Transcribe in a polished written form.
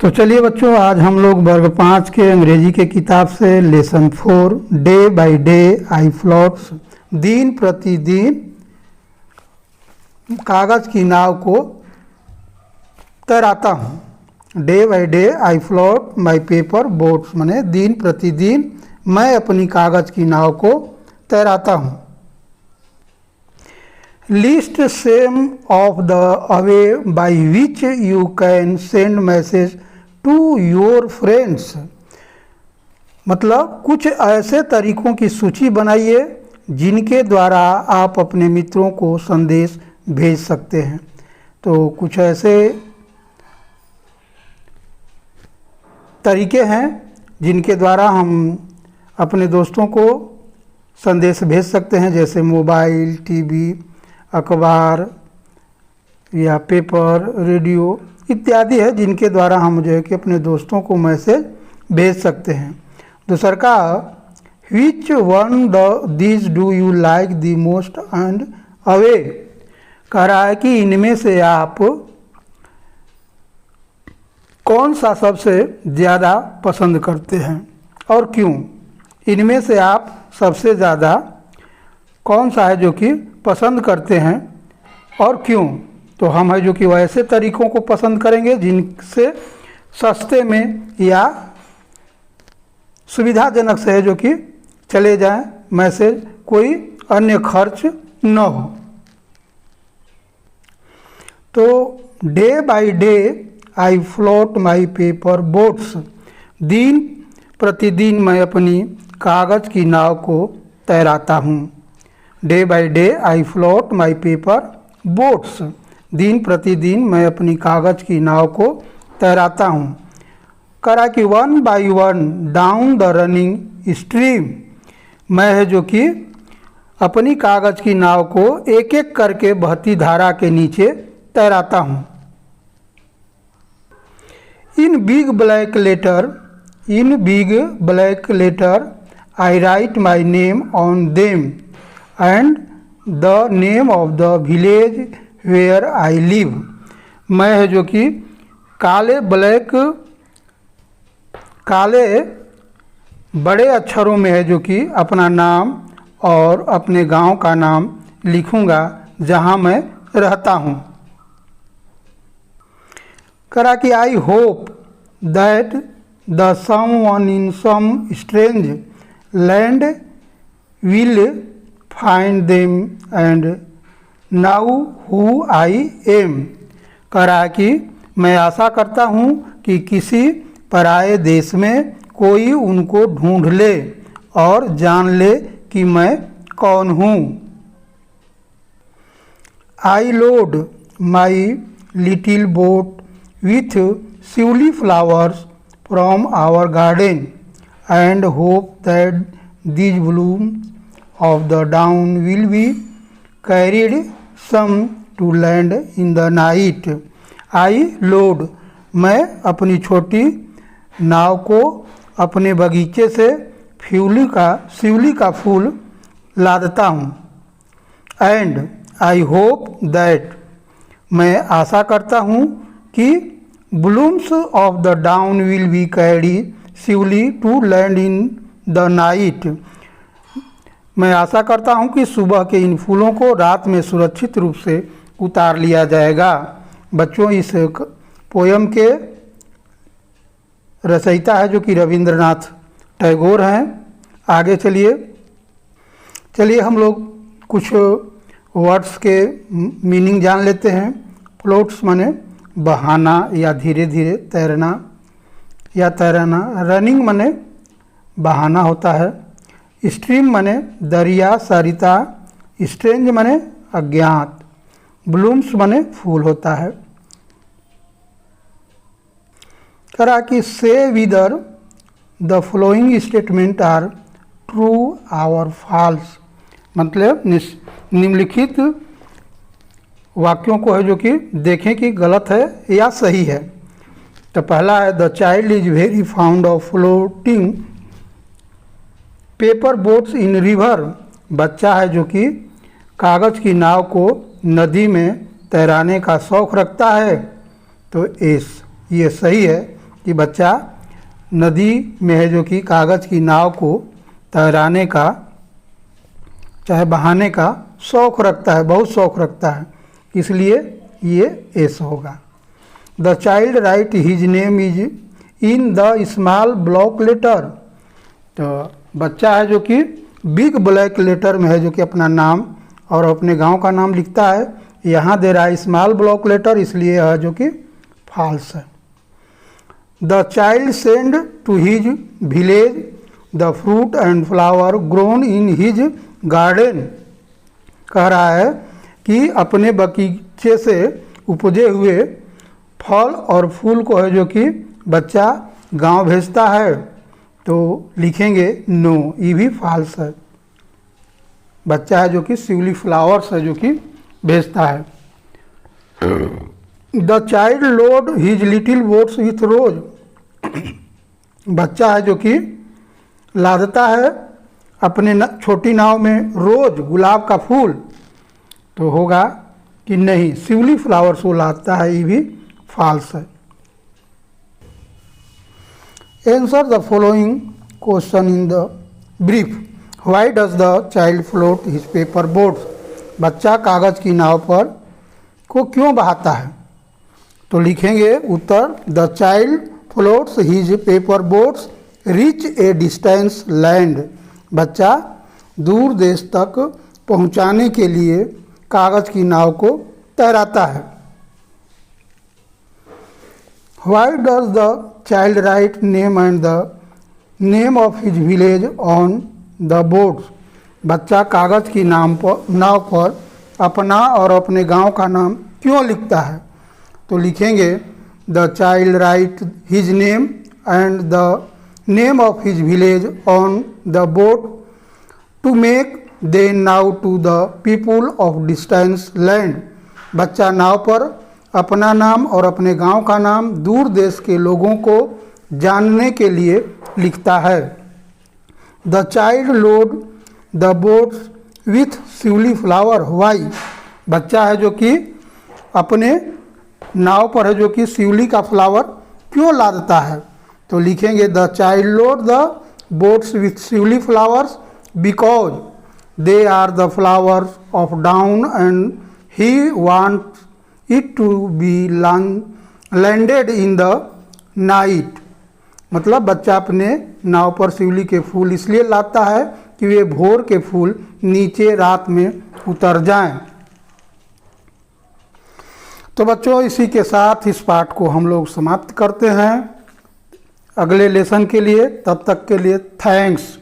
तो चलिए बच्चों, आज हम लोग वर्ग 5 के अंग्रेजी के किताब से lesson 4 day by day I floats, दिन प्रतिदिन कागज़ की नाव को तैराता हूँ। Day by day I float my paper boats, माने दिन प्रतिदिन मैं अपनी कागज़ की नाव को तैराता हूँ। List same of the away by which you can send message to your friends, मतलब कुछ ऐसे तरीकों की सूची बनाइए जिनके द्वारा आप अपने मित्रों को संदेश भेज सकते हैं। तो कुछ ऐसे तरीके हैं जिनके द्वारा हम अपने दोस्तों को संदेश भेज सकते हैं, जैसे मोबाइल, टीवी, अखबार या पेपर, रेडियो इत्यादि है जिनके द्वारा हम जो है कि अपने दोस्तों को मैसेज भेज सकते हैं। दूसरा का which one this do you like the most and away, कह रहा है कि इनमें से आप कौन सा सबसे ज़्यादा पसंद करते हैं और क्यों। इनमें से आप सबसे ज़्यादा कौन सा है जो कि पसंद करते हैं और क्यों। तो हम है जो कि वैसे तरीकों को पसंद करेंगे जिनसे सस्ते में या सुविधाजनक से है जो कि चले जाएं मैसेज, कोई अन्य खर्च न हो। तो day by day I float my paper boats, दिन प्रतिदिन मैं अपनी कागज़ की नाव को तैराता हूँ। Day by day I float my paper boats, दिन प्रतिदिन मैं अपनी कागज़ की नाव को तैराता हूँ। करा कि one by one down the running stream, मैं है जो कि अपनी कागज़ की नाव को एक एक करके बहती धारा के नीचे तैराता हूँ। In big black letter I write my name on them and the name of the village where I live, मैं है जो कि काले बड़े अक्षरों में है जो कि अपना नाम और अपने गांव का नाम लिखूंगा जहां मैं रहता हूं। करा कि I hope that the someone in some strange land will find them and know who I am, कह रहा है कि मैं आशा करता हूँ कि किसी पराये देश में कोई उनको ढूंढ ले और जान ले कि मैं कौन हूँ। I load my little boat with shiuli flowers from our garden and hope that these blooms of the dawn will be carried some to land in the night. I load, मैं अपनी छोटी नाव को अपने बगीचे से शिवली का फूल लादता हूँ। एंड आई होप दैट, मैं आशा करता हूँ कि blooms of the dawn will be carried safely to land in the night, मैं आशा करता हूं कि सुबह के इन फूलों को रात में सुरक्षित रूप से उतार लिया जाएगा। बच्चों, इस पोयम के रचयिता है जो कि रविंद्रनाथ टैगोर हैं। आगे चलिए हम लोग कुछ वर्ड्स के मीनिंग जान लेते हैं। फ्लोट्स माने बहाना या धीरे धीरे तैरना या तैराना। रनिंग माने बहाना होता है। स्ट्रीम माने दरिया, सरिता। स्ट्रेंज माने अज्ञात। ब्लूम्स माने फूल होता है। करा कि से whether the following statement are true और फॉल्स, मतलब निम्नलिखित वाक्यों को है जो कि देखें कि गलत है या सही है। तो पहला है the child is very found of floating paper boats in river, बच्चा है जो कि कागज़ की नाव को नदी में तैराने का शौक़ रखता है। तो ये सही है। कि बच्चा नदी में है जो कि कागज़ की नाव को तैराने का चाहे बहाने का शौक़ रखता है, बहुत शौक़ रखता है, इसलिए ये एस होगा। The child write his name is in the small block letter. तो बच्चा है जो कि बिग ब्लैक लेटर में है जो कि अपना नाम और अपने गांव का नाम लिखता है। यहाँ दे रहा है स्मॉल ब्लॉक लेटर, इसलिए है जो कि फॉल्स है। The child send to his village the fruit and flower grown in his garden. कह रहा है कि अपने बगीचे से उपजे हुए फल और फूल को है जो कि बच्चा गांव भेजता है। तो लिखेंगे नो, ये भी फॉल्स है। बच्चा है जो कि सिवली फ्लावर्स है जो कि भेजता है। The child load his little boats with rose. बच्चा है जो कि लादता है अपने छोटी नाव में रोज गुलाब का फूल। तो होगा कि नहीं, सिवली फ्लावर्स वो लादता है, ये भी फॉल्स है। Answer the following question in the brief. Why does the child float his paper boats? बच्चा कागज की नाव पर को क्यों बहाता है? तो लिखेंगे उत्तर, the child floats his paper boats reach a distance land. बच्चा दूर देश तक पहुंचाने के लिए कागज की नाव को तैराता है। Why does the child write name and the name of his village on the boards? बच्चा कागज की नाव पर अपना और अपने गांव का नाम क्यों लिखता है? तो लिखेंगे the child write his name and the name of his village on the boat to make they know to the people of distance land. बच्चा नाव पर अपना नाम और अपने गांव का नाम दूर देश के लोगों को जानने के लिए लिखता है। The child load the boats with shiuli flower. Why? बच्चा है जो कि अपने नाव पर है जो कि सिवली का फ्लावर क्यों लादता है? तो लिखेंगे the child load the boats with shiuli flowers because they are the flowers of dawn and he wants it to be landed in the night. मतलब बच्चा अपने नाव पर शिवली के फूल इसलिए लाता है कि वे भोर के फूल नीचे रात में उतर जाएं। तो बच्चों, इसी के साथ इस पाठ को हम लोग समाप्त करते हैं। अगले लेसन के लिए, तब तक के लिए थैंक्स।